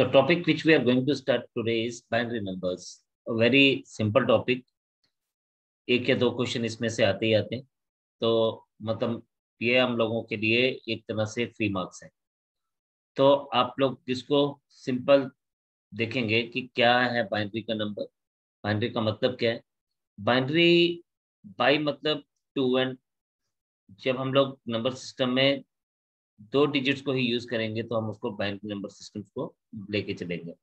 The topic which we are going to start today is binary numbers. A very simple topic. एक या दो question इसमें से आते ही आते हैं, तो मतलब ये हम लोगों के लिए एक तरह से फ्री मार्क्स है। तो आप लोग इसको सिंपल देखेंगे कि क्या है बाइनरी का नंबर, बाइनरी का मतलब क्या है। बाइनरी बाई मतलब टू, एंड जब हम लोग नंबर सिस्टम में दो डिजिट्स को ही यूज करेंगे तो हम उसको बाइनरी नंबर सिस्टम को लेके चलेंगे।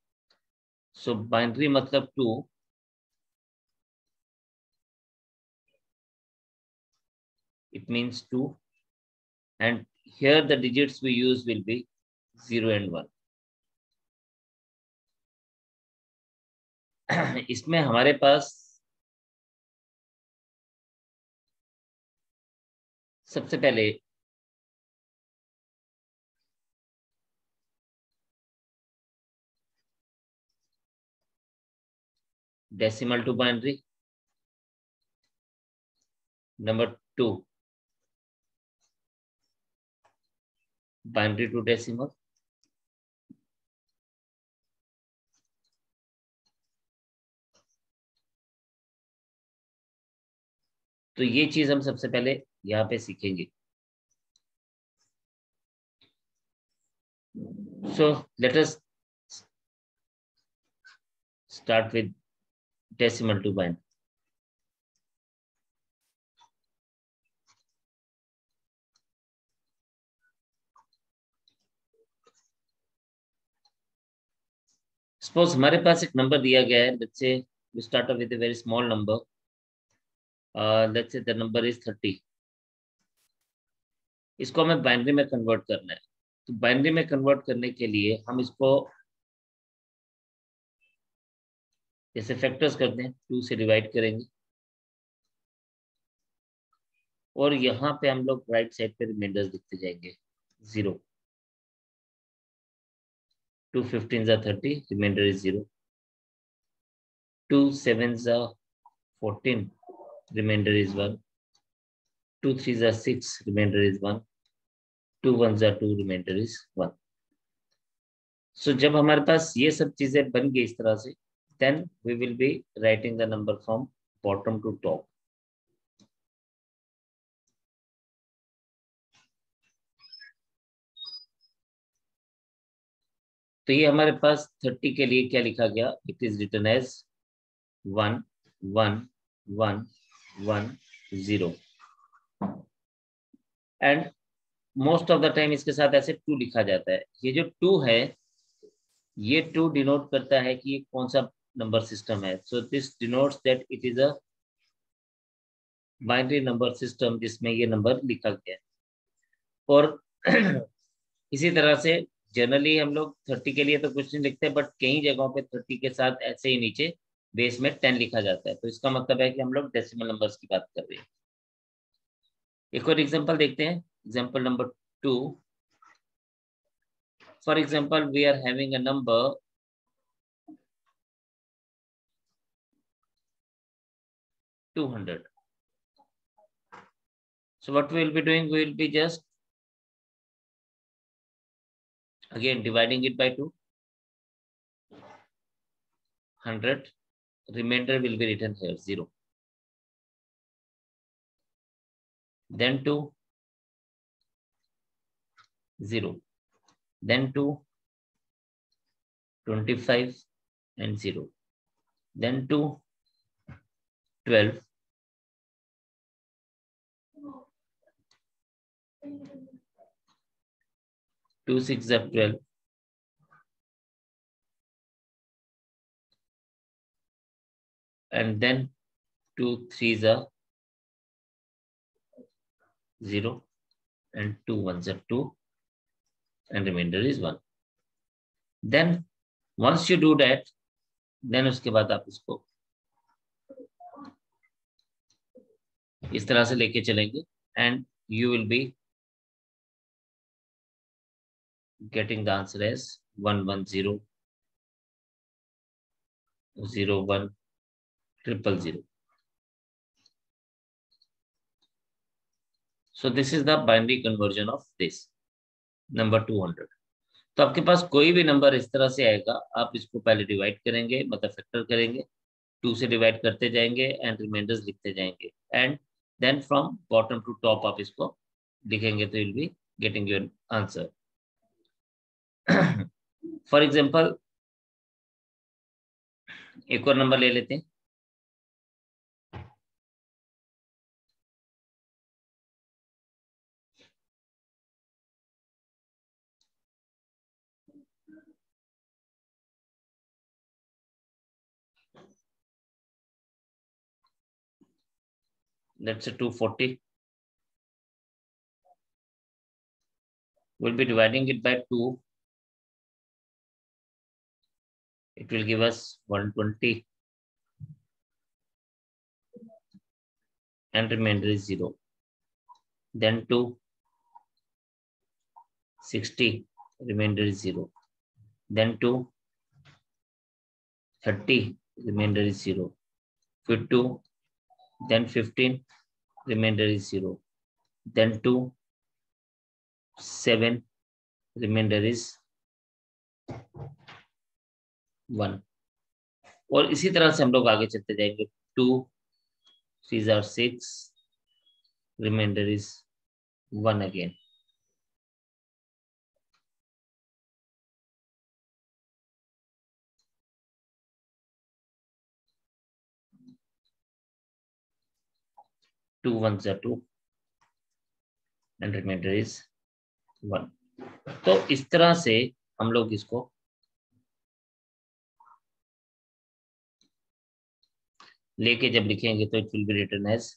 सो बाइनरी मतलब to, it means 2, and here the digits we use will be 0 and 1. इसमें हमारे पास सबसे पहले decimal to binary, number 2 binary to decimal, तो ये चीज हम सबसे पहले यहाँ पे सीखेंगे। So let us start with decimal to binary. Suppose हमारे पास एक नंबर दिया गया है, let's say we start with a very small number, let's say the number is 30। इसको हमें बाइनरी में कन्वर्ट करना है। तो बाइनरी में कन्वर्ट करने के लिए हम इसको जैसे फैक्टर्स करते हैं, 2 से डिवाइड करेंगे और यहाँ पे हम लोग राइट साइड पे रिमाइंडर्स लिखते जाएंगे। 0, 2 15s are 30, remainder is 0, 2 7s are 14, remainder is 1, 2 3s are 6, remainder is 1, 2 1s are 2, remainder is 1. So जब हमारे पास ये सब चीजें बन गई इस तरह से, then we will be writing the number from bottom to top. तो ये हमारे पास 30 के लिए क्या लिखा गया, it is written as 1 1 1 1 0, and most of the time इसके साथ ऐसे 2 लिखा जाता है। ये जो 2 है, ये 2 डिनोट करता है कि ये कौन सा नंबर सिस्टम है। So this denotes that it is a binary number system जिसमें ये नंबर लिखा गया है। और इसी तरह से जनरली हम लोग 30 के लिए तो कुछ नहीं लिखते, बट कई जगहों पे 30 के साथ ऐसे ही नीचे बेस में 10 लिखा जाता है। तो इसका मतलब है कि हम लोग डेसिमल नंबर्स की बात कर रहे हैं। एक और एग्जांपल देखते हैं, example number 2। For example we are having a number 200. So what we will be doing, we will be just again dividing it by 2, 100, remainder will be written here 0, then 2 0, then 2 25 and 0, then 2 12, 2 6 are 12, and then 2 3s are 0, and 2 1s are 2, and remainder is 1. Then once you do that, then उसके बाद आप इसको इस तरह से लेके चलेंगे, and you will be getting the answer as 110 01 000. So this is the binary conversion of this number 200. तो आपके पास कोई भी नंबर इस तरह से आएगा, आप इसको पहले डिवाइड करेंगे, मतलब फैक्टर करेंगे, 2 से डिवाइड करते जाएंगे एंड रिमाइंडर्स लिखते जाएंगे, and then from bottom to top आप इसको लिखेंगे तो will be getting your answer. For example एक और नंबर ले लेते हैं। Let's say 240. We'll be dividing it by 2. It will give us 120 and remainder is 0. Then 260, remainder is 0. Then 230, remainder is 0. फिर 2, then 15, remainder is 0. Then 7, remainder is 1. और इसी तरह से हम लोग आगे चलते जाएंगे। 2 3s are 6, remainder is 1 again. Two 1s are 2 and remainder is 1. तो इस तरह से हम लोग इसको लेके जब लिखेंगे तो it will be written as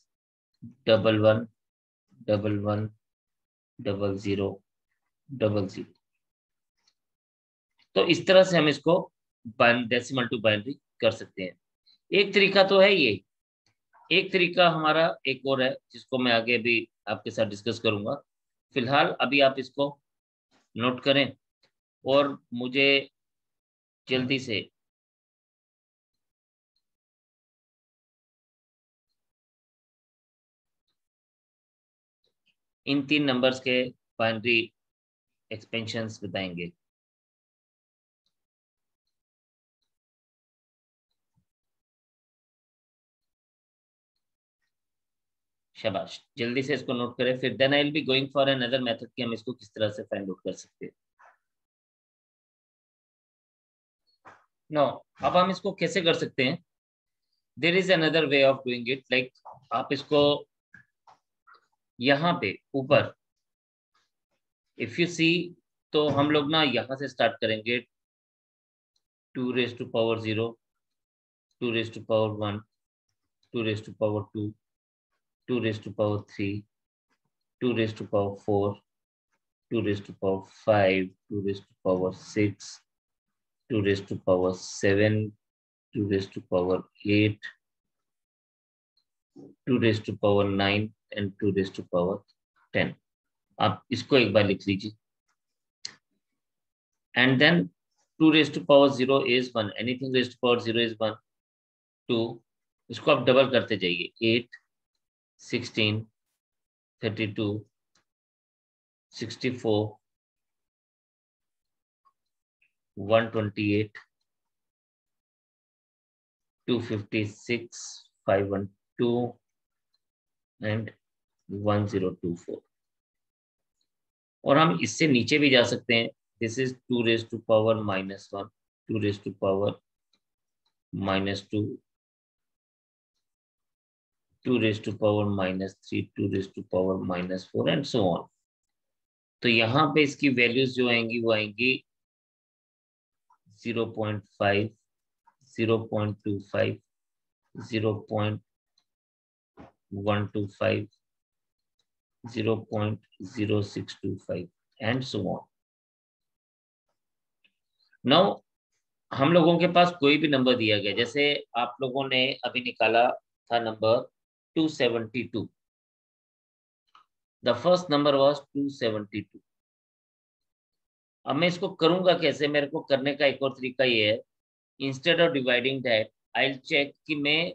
11 11 00 00। तो इस तरह से हम इसको डेसिमल टू बाइनरी कर सकते हैं। एक तरीका तो है ये, एक तरीका हमारा एक और है जिसको मैं आगे भी आपके साथ डिस्कस करूंगा। फिलहाल अभी आप इसको नोट करें और मुझे जल्दी से इन 3 नंबर्स के बाइनरी एक्सपेंशंस बताएंगे। शाबाश, जल्दी से इसको नोट करें, फिर then I will be going for another method कि हम इसको किस तरह से फाइंड आउट कर सकते हैं। नो, अब हम इसको कैसे कर सकते हैं? There is another way of doing it, like आप इसको यहाँ पे ऊपर इफ यू सी, तो हम लोग ना यहाँ से स्टार्ट करेंगे। 2 raised to power 0, 2 raised to power 1, 2 raised to power 2, 2 raised to power 3, 2 raised to power 4, 2 raised to power 5, 2 raised to power 6, 2 raised to power 7, 2 raised to power 8, 2 raised to power 9 and 2 raised to power 10। आप इसको एक बार लिख लीजिए। And then 2 raised to power 0 is 1, anything raised to power 0 is 1, 2, इसको आप double करते जाइए। 8, 16, 32, 64, 128, 256, 512 and 1024। और हम इससे नीचे भी जा सकते हैं। This is 2 raised to power -1, 2 raised to power -2, 2 raised to power -3, 2 raised to power -4 and so on. तो यहाँ पे इसकी वैल्यूज जो आएंगी वो आएंगी 0.5, 0.25, 0.125, 0.0625 एंड सो ऑन। नाउ हम लोगों के पास कोई भी नंबर दिया गया, जैसे आप लोगों ने अभी निकाला था number 272, the first number was 272। अब मैं इसको करूंगा कैसे? मेरे को करने का एक और तरीका ये है, instead of dividing that I will check कि मैं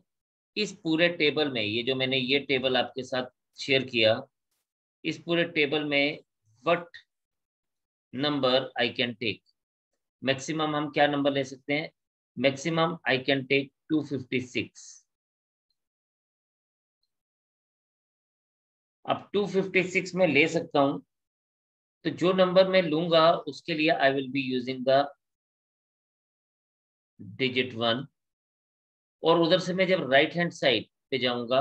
इस पूरे टेबल में, ये जो मैंने ये टेबल आपके साथ शेयर किया, इस पूरे टेबल में what number I can take, maximum हम क्या नंबर ले सकते हैं, मैक्सिमम आई कैन टेक 256। अब 256 में ले सकता हूं, तो जो नंबर मैं लूंगा उसके लिए आई will be using the digit 1, और उधर से मैं जब राइट हैंड साइड पे जाऊंगा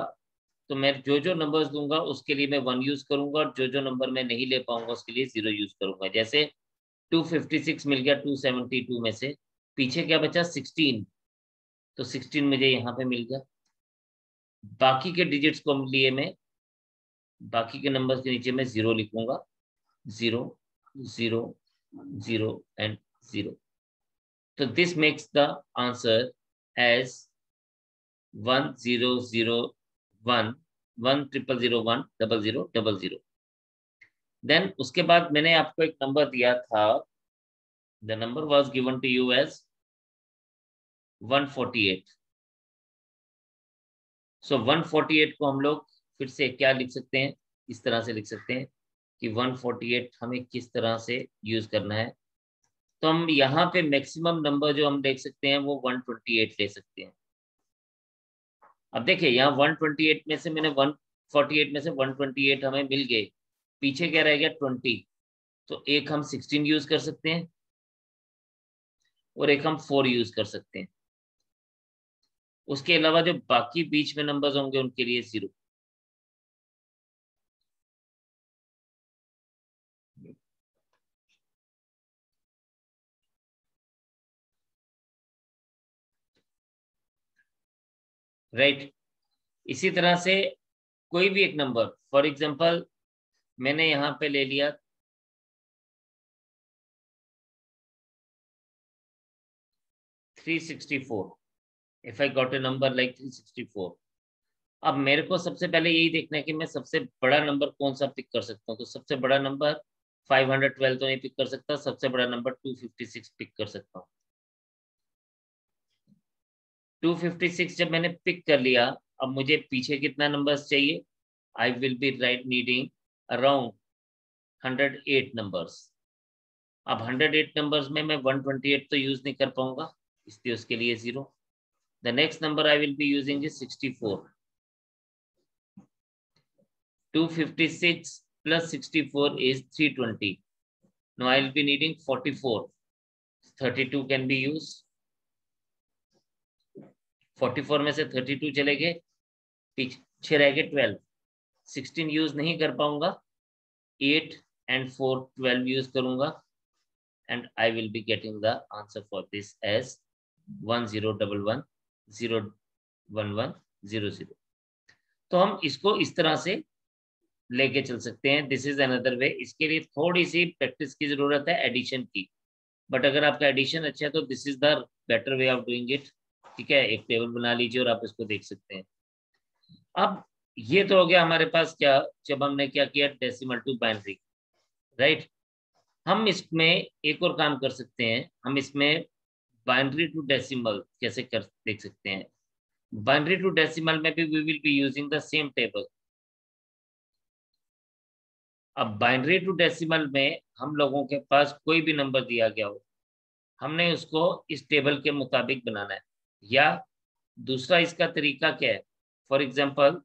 तो मैं जो जो नंबर्स दूंगा उसके लिए मैं 1 यूज करूंगा, और जो जो नंबर मैं नहीं ले पाऊंगा उसके लिए 0 यूज करूंगा। जैसे 256 मिल गया 272 में से, पीछे क्या बचा 16, तो 16 मुझे यहाँ पे मिल गया। बाकी के डिजिट्स को लिए मैं, बाकी के नंबर्स के नीचे मैं 0 लिखूंगा, 0 0 0 एंड 0। तो this makes the answer as 1001 100010000। Then उसके बाद मैंने आपको एक नंबर दिया था, the number was given to you as 148। So 148 को हम लोग फिर से क्या लिख सकते हैं, इस तरह से लिख सकते हैं कि 148 हमें किस तरह से यूज करना है। तो हम यहाँ पे मैक्सिमम नंबर जो हम देख सकते हैं वो 128 ले सकते हैं। अब देखिए यहाँ 128 में से मैंने 148 में से 128 हमें मिल गए, पीछे क्या रह गया 20, तो एक हम 16 यूज कर सकते हैं और एक हम 4 यूज कर सकते हैं। उसके अलावा जो बाकी बीच में नंबर्स होंगे उनके लिए 0। राइट। इसी तरह से कोई भी एक नंबर, फॉर एग्जांपल मैंने यहाँ पे ले लिया 364, if I got a number like 364। अब मेरे को सबसे पहले यही देखना है कि मैं सबसे बड़ा नंबर कौन सा पिक कर सकता हूँ। तो सबसे बड़ा नंबर 512 तो नहीं पिक कर सकता, सबसे बड़ा नंबर 256 पिक कर सकता हूँ। 256 जब मैंने पिक कर लिया, अब मुझे पीछे कितना नंबर्स चाहिए, I will be right needing around 108 numbers. अब 108 नंबर्स में मैं 128 तो यूज नहीं कर पाऊंगा, इसलिए उसके लिए 0। The next number I will be using is 64। 256 plus 64 is 320. Now I will be needing 44. 32 can be used. 44 में से 32 चले गए, पीछे रह गए 12। 16 यूज नहीं कर पाऊंगा, 8 and 4 12 यूज करूंगा, and I will be getting the answer for this as 1011011000। तो हम इसको इस तरह से लेके चल सकते हैं। दिस इज अनदर वे। इसके लिए थोड़ी सी प्रैक्टिस की जरूरत है एडिशन की, बट अगर आपका एडिशन अच्छा है तो this is the better way of doing it. ठीक है, एक टेबल बना लीजिए और आप इसको देख सकते हैं। अब ये तो हो गया हमारे पास क्या, जब हमने क्या किया डेसिमल टू बाइनरी। राइट। हम इसमें एक और काम कर सकते हैं, हम इसमें बाइनरी टू डेसिमल कैसे कर देख सकते हैं। बाइनरी टू डेसिमल में भी we will be using the same table. अब बाइनरी टू डेसिमल में हम लोगों के पास कोई भी नंबर दिया गया हो, हमने उसको इस टेबल के मुताबिक बनाना है। या दूसरा इसका तरीका क्या है, फॉर एग्जाम्पल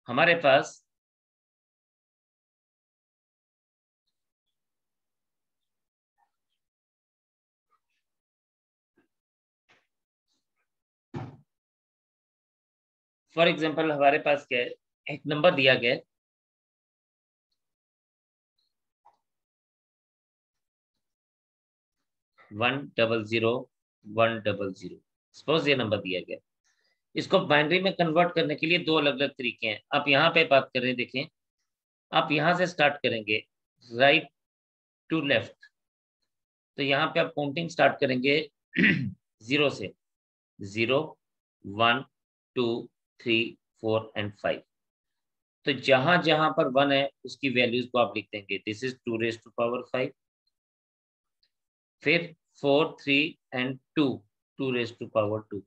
हमारे पास हमारे पास क्या है, एक नंबर दिया गया है 1000100। सपोज ये नंबर दिया गया, इसको बाइनरी में कन्वर्ट करने के लिए दो अलग अलग तरीके हैं। आप यहाँ पे बात करें, देखें, आप यहाँ से स्टार्ट करेंगे राइट टू लेफ्ट, तो यहाँ पे आप काउंटिंग स्टार्ट करेंगे 0 से, 0 1 2 3 4 एंड 5। तो जहां जहां पर 1 है उसकी वैल्यूज को आप लिख देंगे, दिस इज 2⁵5। फिर 4 3 एंड 2, 2⁵2।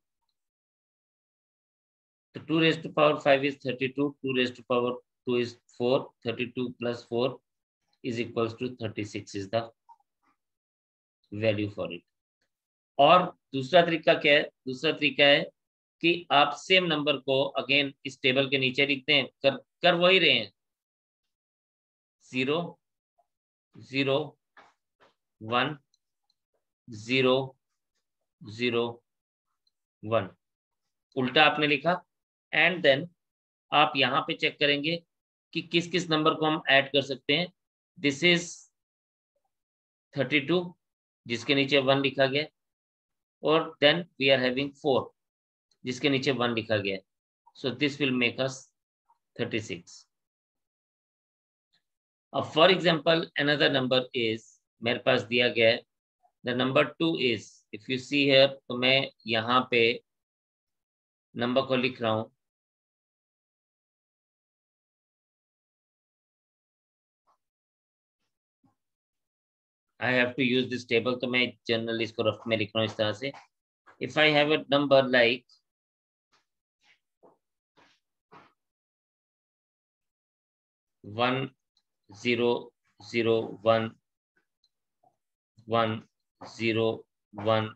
तो 2⁵5 is 32, 2⁵2 2 is 4, 32 plus 4 is equals to 36 is the value for it. और दूसरा तरीका क्या है? दूसरा तरीका है कि आप सेम नंबर को अगेन इस टेबल के नीचे लिखते हैं, कर वही रहे हैं, 0 0 1 0 0 1, उल्टा आपने लिखा। एंड देन आप यहाँ पे चेक करेंगे कि किस किस नंबर को हम ऐड कर सकते हैं। दिस इज 32 जिसके नीचे 1 लिखा गया, और देन वी आर हैविंग 4 जिसके नीचे 1 लिखा गया। So this will make us 36। अब for example another number is, मेरे पास दिया गया है the number 2 is, if you see here, तो मैं यहाँ पे नंबर को लिख रहा हूं, I have to use this table, तो मैं जनरली इसको रफ में लिख रहा हूं इस तरह से। If I have a number like 1 0 0 1 1 0 1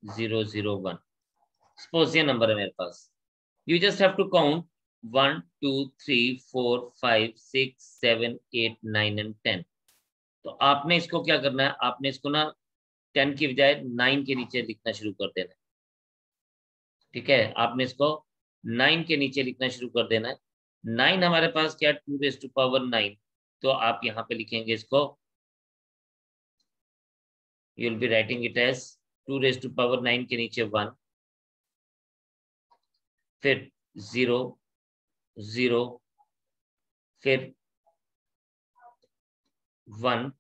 0 0 1, suppose ये नंबर है मेरे पास। You just have to count 1 2 3 4 5 6 7 8 9 and 10। तो आपने इसको क्या करना है, आपने इसको ना 10 की बजाय 9 के नीचे लिखना शुरू कर देना है। ठीक है, आपने इसको 9 के नीचे लिखना शुरू कर देना है। 9 हमारे पास क्या, 2 रेज़ टू पावर 9, तो आप यहाँ पे लिखेंगे इसको, you will be writing it as 2 raise to power 9 के नीचे 1, फिर 0 0, फिर 1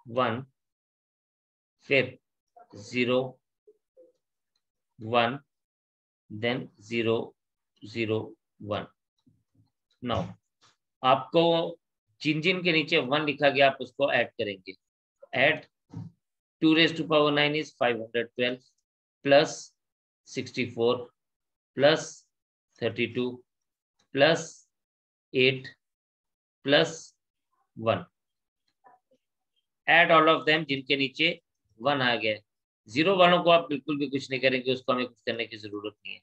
1, फिर 0 1, देन 0 0 1। नाउ आपको जिन जिन के नीचे 1 लिखा गया आप उसको ऐड करेंगे। Add 2 raise to power 9 is 512 plus 64 plus 32 plus 8 plus 1। Add all of them जिनके नीचे 1 आ गया। 0 वालों को आप बिल्कुल भी कुछ नहीं करेंगे, उसको हमें कुछ करने की जरूरत नहीं है।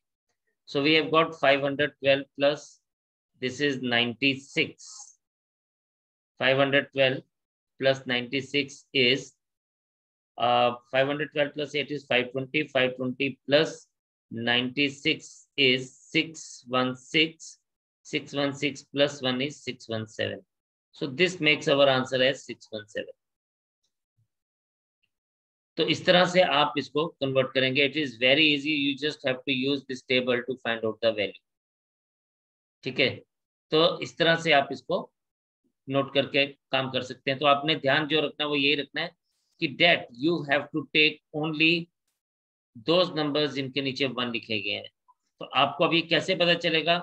So we have got 512 plus this is 96. 512 plus 96 is 512 plus 8 is 520. 520 plus 96 is 616. 616 plus 1 is 617. So this makes our answer as 617. तो इस तरह से आप इसको कन्वर्ट करेंगे। It is very easy, you just have to use this table to find out the value. ठीक है, तो इस तरह से आप इसको नोट करके काम कर सकते हैं। तो आपने ध्यान जो रखना है वो यही रखना है कि that you have to take only those numbers जिनके नीचे 1 लिखे गए हैं। तो आपको अभी कैसे पता चलेगा,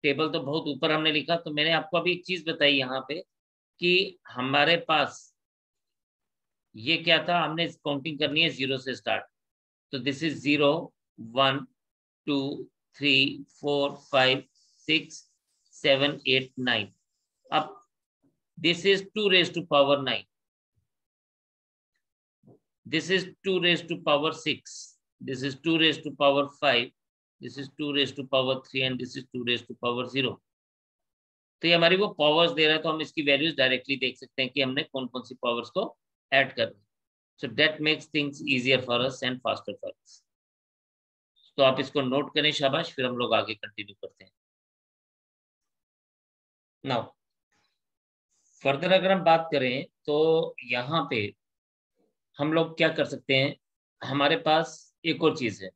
टेबल तो बहुत ऊपर हमने लिखा, तो मैंने आपको अभी एक चीज बताई यहाँ पे कि हमारे पास ये क्या था, हमने काउंटिंग करनी है 0 से स्टार्ट। तो दिस इज 0 1 2 3 4 5 6 7 8 9। अब this is 2 raised to power 9, this is 2 raised to power 6, this is 2 raised to power 5, this is 2 raised to power 3 and this is 2 raised to power 0। तो ये हमारी वो पावर्स दे रहा है, तो हम इसकी वैल्यूज डायरेक्टली देख सकते हैं कि हमने कौन कौन सी पावर्स को ऐड करना है। So that makes things easier for us and faster for us. तो आप इसको नोट करें, शाबाश, फिर हम लोग आगे कंटिन्यू करते हैं। नाउ फर्दर अगर हम बात करें तो यहाँ पे हम लोग क्या कर सकते हैं, हमारे पास एक और चीज है।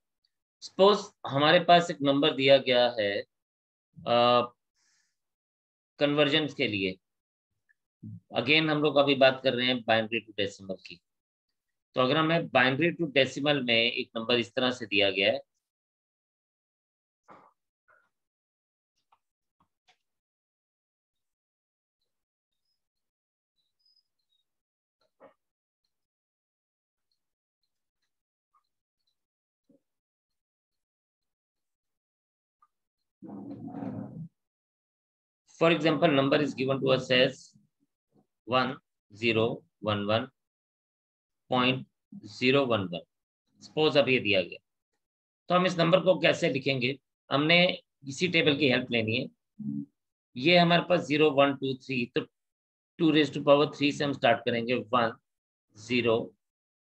सपोज हमारे पास एक नंबर दिया गया है कन्वर्जन के लिए। अगेन हम लोग अभी बात कर रहे हैं बाइनरी टू डेसिमल की। तो अगर हमें बाइनरी टू डेसिमल में एक नंबर इस तरह से दिया गया है, For example, number is given to us as 1011.011. Suppose अब ये दिया गया, तो हम इस नंबर को कैसे लिखेंगे? हमने इसी टेबल की हेल्प लेनी है। ये हमारे पास 0 1 2 3, तो 2⁻³ से हम स्टार्ट करेंगे। 1 0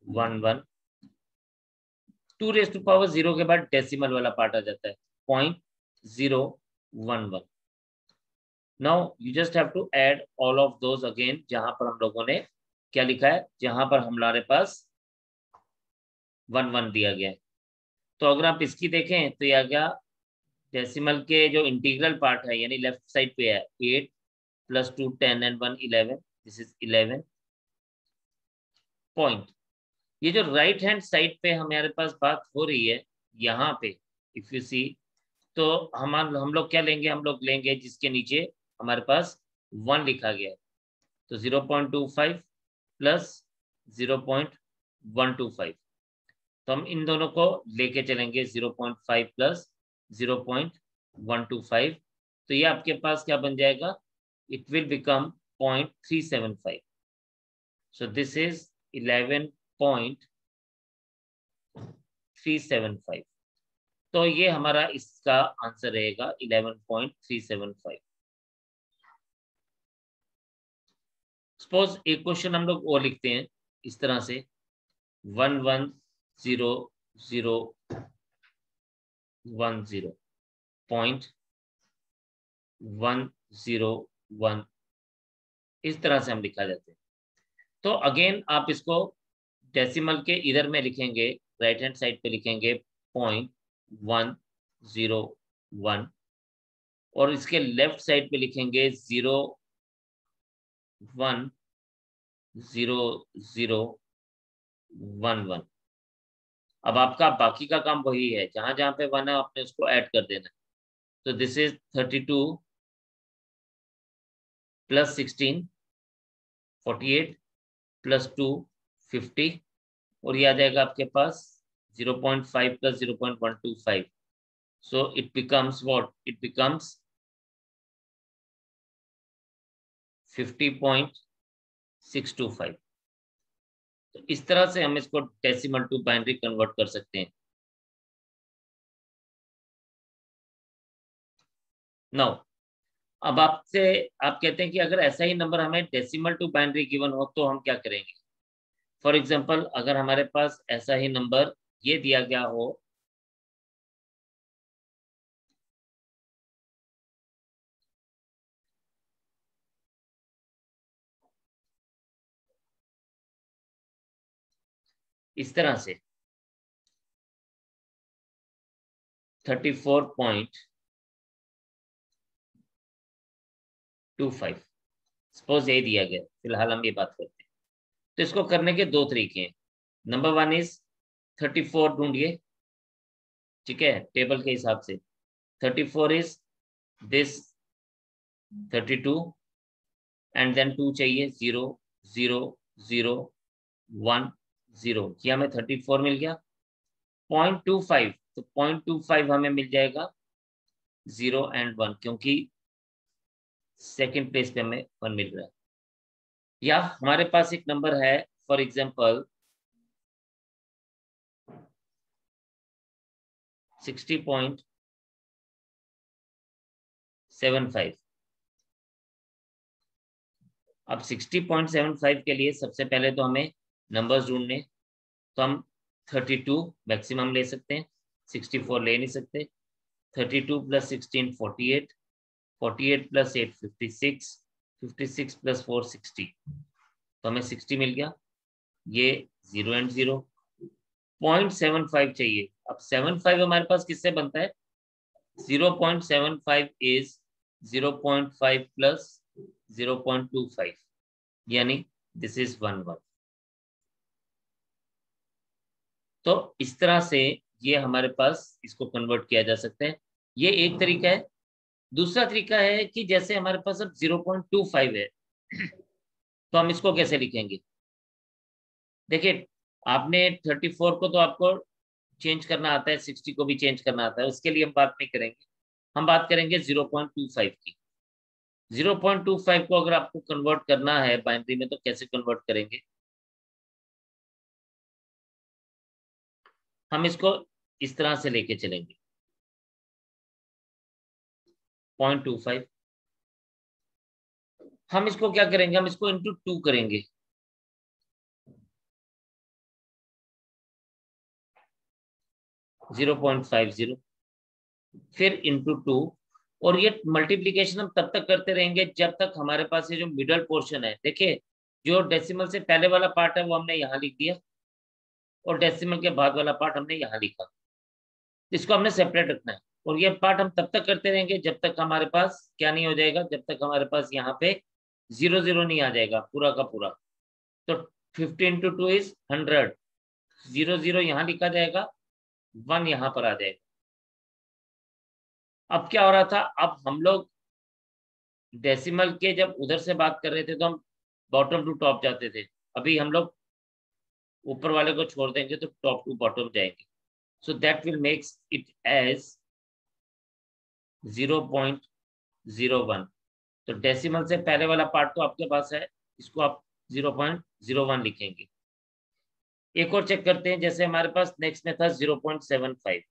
1 1। 2⁻0 के बाद डेसिमल वाला पार्ट आ जाता है 0.011। Now you just have to add all of those again, जहां पर हम लोगों ने क्या लिखा है, जहां पर हमारे पास 1 1 दिया गया है। तो अगर आप इसकी देखें तो यह क्या, डेसिमल के जो इंटीग्रल पार्ट है यानी लेफ्ट साइड पे है 8 + 2 10 and 1 11, दिस इज 11 पॉइंट। ये जो राइट हैंड साइड पे हमारे पास बात हो रही है यहाँ पे, इफ यू सी, तो हम लोग क्या लेंगे, हम लोग लेंगे जिसके नीचे हमारे पास 1 लिखा गया है। तो 0.25 + 0.125, तो हम इन दोनों को लेके चलेंगे 0.5 + 0.125, तो ये आपके पास क्या बन जाएगा, it will become 0.375। So this is 11.375। तो ये हमारा इसका आंसर रहेगा 11.375। सपोज एक क्वेश्चन हम लोग और लिखते हैं इस तरह से 1100.101, इस तरह से हम लिखा जाते हैं। तो अगेन आप इसको डेसिमल के इधर में लिखेंगे, राइट हैंड साइड पे लिखेंगे 0.101, और इसके लेफ्ट साइड पे लिखेंगे 0.10011। अब आपका बाकी का काम वही है, जहां जहां पे 1 है आपने उसको ऐड कर देना है। तो दिस इज 32 + 16 48 + 2 50, और ये आ जाएगा आपके पास 0.5 + 0.125। So it becomes what, it becomes 50.625। तो इस तरह से हम इसको डेसिमल टू बाइनरी कन्वर्ट कर सकते हैं। नाउ अब आपसे आप कहते हैं कि अगर ऐसा ही नंबर हमें डेसिमल टू बाइनरी गिवन हो तो हम क्या करेंगे? फॉर एग्जाम्पल, अगर हमारे पास ऐसा ही नंबर ये दिया गया हो, इस तरह से 34.25, सपोज यही दिया गया, फिलहाल हम ये बात करते हैं। तो इसको करने के दो तरीके हैं। नंबर 1 इज 34 ढूंढिए, ठीक है, टेबल के हिसाब से। 34 इज दिस 32 एंड देन 2 चाहिए, 0 0 0 1 0, ये हमें 34 मिल गया। 0.25, तो 0.25 हमें मिल जाएगा 0 and 1, क्योंकि सेकंड प्लेस पे हमें 1 मिल रहा है। या हमारे पास एक नंबर है, फॉर एग्जाम्पल 60.75। अब 60.75 के लिए सबसे पहले तो हमें नंबर्स ढूंढने, तो हम 32 मैक्सिमम ले सकते हैं, 64 ले नहीं सकते। 32 + 16 48, 48 + 8 56, 56 + 4 60, तो हमें 60 मिल गया। ये 0 and 0, 0.75 चाहिए। अब 75 हमारे पास किससे बनता है? 0.75 इज 0.5 + 0.25, यानी दिस इज 1 1। तो इस तरह से ये हमारे पास इसको कन्वर्ट किया जा सकता है, ये एक तरीका है। दूसरा तरीका है कि जैसे हमारे पास अब 0.25 है, तो हम इसको कैसे लिखेंगे? देखिए, आपने 34 को तो आपको चेंज करना आता है, 60 को भी चेंज करना आता है, उसके लिए हम बात नहीं करेंगे। हम बात करेंगे 0.25 की। 0.25 को अगर आपको कन्वर्ट करना है बाइनरी में तो कैसे कन्वर्ट करेंगे? हम इसको इस तरह से लेके चलेंगे 0.25। हम इसको क्या करेंगे, हम इसको इंटू 2 करेंगे। जीरो 0.50 फिर इंटू 2, और ये मल्टीप्लीकेशन हम तब तक करते रहेंगे जब तक हमारे पास ये जो मिडल पोर्शन है, देखिए जो डेसिमल से पहले वाला पार्ट है वो हमने यहाँ लिख दिया और डेसिमल के बाद वाला पार्ट हमने यहाँ लिखा। इसको हमने सेपरेट रखना है और ये पार्ट हम तब तक करते रहेंगे जब तक हमारे पास क्या नहीं हो जाएगा, जब तक हमारे पास यहाँ पे 0 नहीं आ जाएगा पूरा का पूरा। तो 50 इंटू 2 इज 100। 0 यहाँ लिखा जाएगा, 1 यहाँ पर आ जाएगा। अब क्या हो रहा था, अब हम लोग डेसिमल के जब उधर से बात कर रहे थे तो हम बॉटम टू टॉप जाते थे, अभी हम लोग ऊपर वाले को छोड़ देंगे तो टॉप टू बॉटम जाएंगे। So that will makes it as 0.01। तो डेसिमल से पहले वाला पार्ट तो आपके पास है, इसको आप 0.01 लिखेंगे। एक और चेक करते हैं, जैसे हमारे पास नेक्स्ट में था 0.75।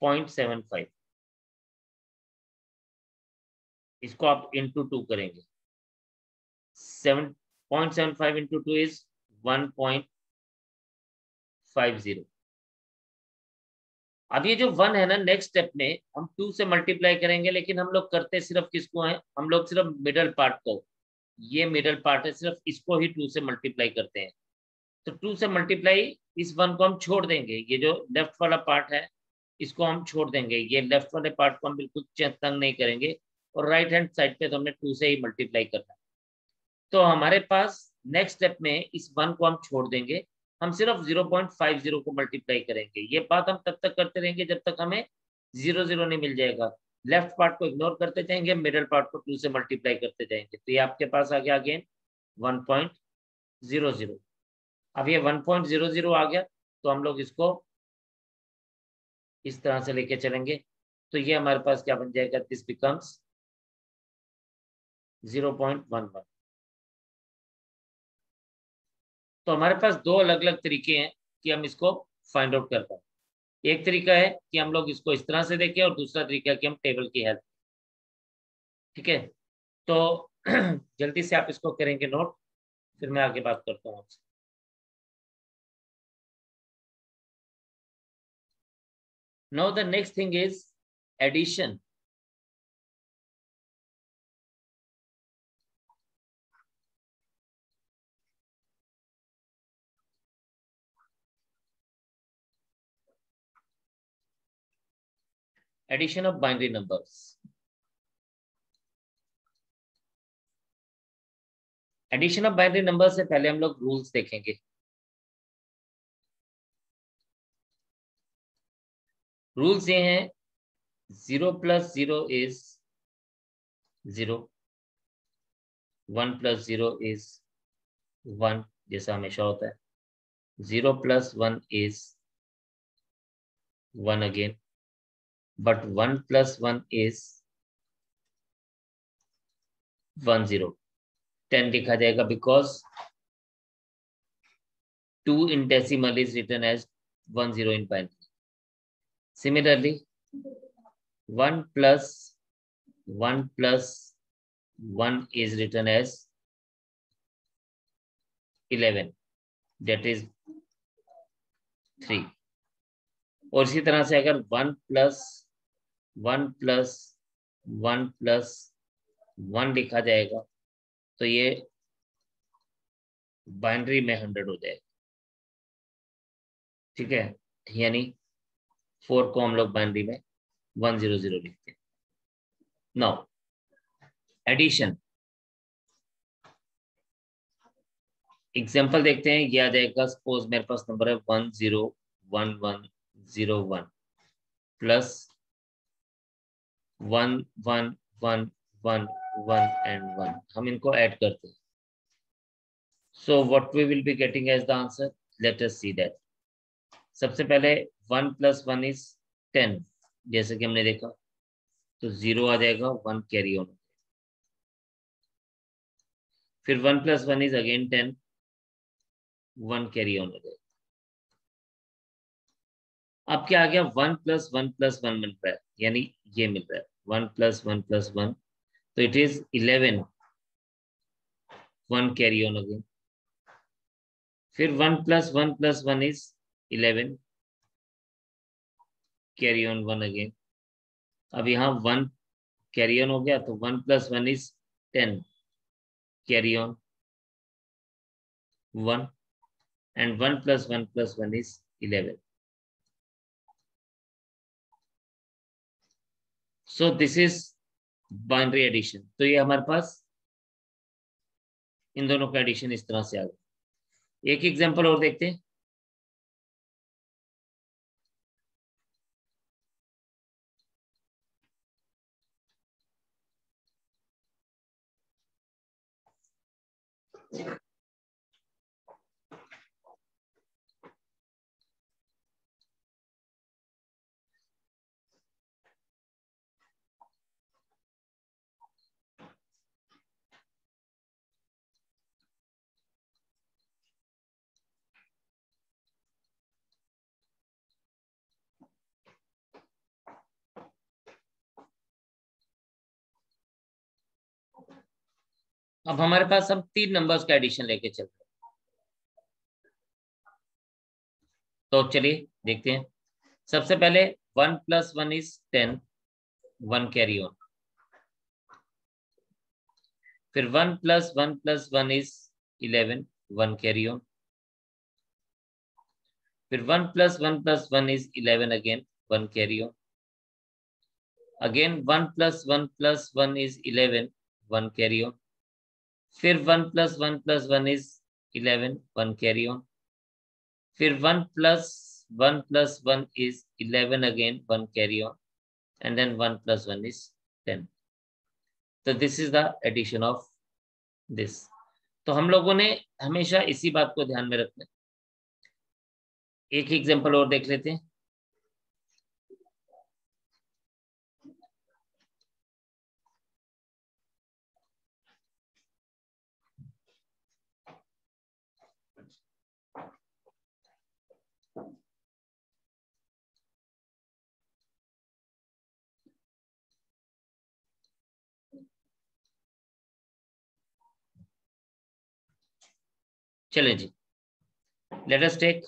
0.75 इसको आप इंटू 2 करेंगे। 0.75 इंटू 2 इज 1.50। अब ये जो 1 है ना, नेक्स्ट स्टेप में हम 2 से मल्टीप्लाई करेंगे, लेकिन हम लोग करते सिर्फ किसको है, हम लोग सिर्फ मिडल पार्ट को, ये मिडल पार्ट है, सिर्फ इसको ही 2 से मल्टीप्लाई करते हैं। तो 2 से मल्टीप्लाई, इस 1 को हम छोड़ देंगे, ये जो लेफ्ट वाला पार्ट है इसको हम छोड़ देंगे, ये लेफ्ट वाले पार्ट को हम बिल्कुल तंग नहीं करेंगे, और राइट हैंड साइड पे तो हमने 2 से ही मल्टीप्लाई करना है। तो हमारे पास नेक्स्ट स्टेप में इस 1 को हम छोड़ देंगे, हम सिर्फ 0.50 को मल्टीप्लाई करेंगे। ये बात हम तब तक करते रहेंगे जब तक हमें 0 नहीं मिल जाएगा। लेफ्ट पार्ट को इग्नोर करते जाएंगे, मिडिल पार्ट को 2 से मल्टीप्लाई करते जाएंगे, तो ये आपके पास आ गया अगेन 1.00। अब ये 1.00 आ गया तो हम लोग इसको इस तरह से लेके चलेंगे, तो ये हमारे पास क्या बन जाएगा, दिस बिकम्स 0.11। तो हमारे पास दो अलग अलग तरीके हैं कि हम इसको फाइंड आउट कर पाए। एक तरीका है कि हम लोग इसको इस तरह से देखें और दूसरा तरीका है कि हम टेबल की हेल्प। ठीक है, तो जल्दी से आप इसको करेंगे नोट, फिर मैं आगे बात करता हूँ आपसे। Now the next thing is addition. Addition of binary numbers. Addition of binary number से पहले हम लोग रूल्स देखेंगे। रूल्स ये हैं, 0 + 0 इज 0, 1 + 0 इज 1, जैसा हमेशा होता है। 0 + 1 इज 1 अगेन, but 1 + 1 is 10। 10 लिखा जाएगा because 2 in decimal is written as 10 in binary. Similarly, 1 + 1 + 1 is written as 11, that is 3। और इसी तरह से अगर 1 + 1 + 1 + 1 लिखा जाएगा तो ये बाइनरी में 100 हो जाएगा। ठीक है, यानी 4 को हम लोग बाइनरी में 100 लिखते हैं। नाउ एडिशन एग्जाम्पल देखते हैं, ये आ जाएगा, सपोज मेरे पास नंबर है 101101 प्लस 1111 एंड 1। हम इनको ऐड करते हैं, so what we will be getting as the answer, let us see that. सबसे पहले 1 + 1 इज 10, जैसे कि हमने देखा, तो 0 आ जाएगा, 1 कैरी ऑन। फिर 1 + 1 इज अगेन 10, 1 कैरी ऑन हो जाएगा। अब क्या आ गया, 1 + 1 + 1 मिल रहा है, यानी ये मिल रहा है 1 + 1 + 1, तो it is 11, 1 carry on again. फिर 1 + 1 + 1 इज 11, कैरी ऑन 1 अगेन। अब यहाँ 1 कैरी ऑन हो गया, तो 1 + 1 is 10, carry on 1, and 1 + 1 + 1 is 11. So this is binary addition. तो ये हमारे पास इन दोनों का एडिशन इस तरह से आ गया। एक एग्जांपल और देखते हैं। अब हमारे पास हम 3 नंबर्स का एडिशन लेके चल रहे हैं। तो चलिए देखते हैं। सबसे पहले 1 + 1 is 10, 1 कैरी ऑन। फिर 1 + 1 + 1 is 11, 1 कैरी ऑन। फिर 1 + 1 + 1 is 11 again, 1 carry on. Again 1 + 1 + 1 is 11, 1 carry on. फिर 1 + 1 + 1 is 11, 1 carry on. फिर 1 + 1 + 1 is 11 again, 1 carry on. And then 1 + 1 is 10. So this is the addition of this. तो हम लोगों ने हमेशा इसी बात को ध्यान में रखना है। एक एग्जांपल और देख लेते हैं। चले जी, let us take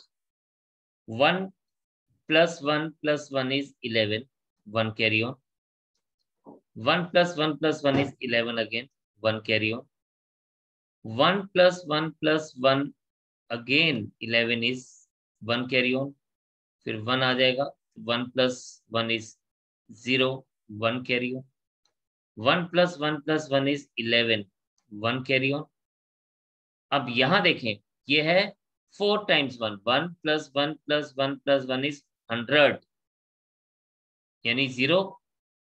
1 + 1 + 1 is 11, 1 carry on. 1 + 1 + 1 is 11 again, 1 carry on. 1 + 1 + 1 again 11 is 1 carry on. फिर 1 आ जाएगा, 1 + 1 is 0, 1 carry on. 1 + 1 + 1 is 11, 1 carry on. अब यहां देखें, ये है 4 times 1, 1 + 1 + 1 + 1 is 100, यानी 0,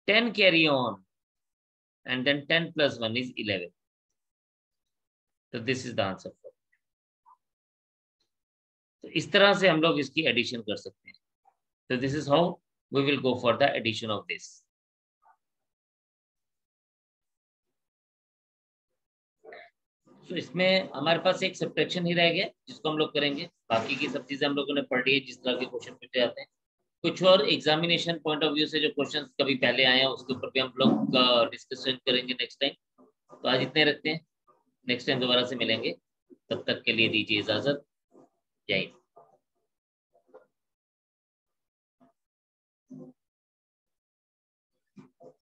10 carry on, and then 10 + 1 is 11. So this is the answer. तो इस तरह से हम लोग इसकी एडिशन कर सकते हैं। तो this is how we will go for the addition of this. तो इसमें हमारे पास एक सब्ट्रैक्शन ही रह गया जिसको हम लोग करेंगे। बाकी की सब चीजें हम लोगों ने पढ़ ली है, जिस तरह के क्वेश्चन पूछे जाते हैं। कुछ और एग्जामिनेशन पॉइंट ऑफ व्यू से जो क्वेश्चन कभी पहले आए हैं उसके ऊपर भी हम लोग डिस्कशन करेंगे नेक्स्ट टाइम। तो आज इतने रखते हैं, नेक्स्ट टाइम दोबारा से मिलेंगे। तब तक के लिए दीजिए इजाजत। जय हिंद।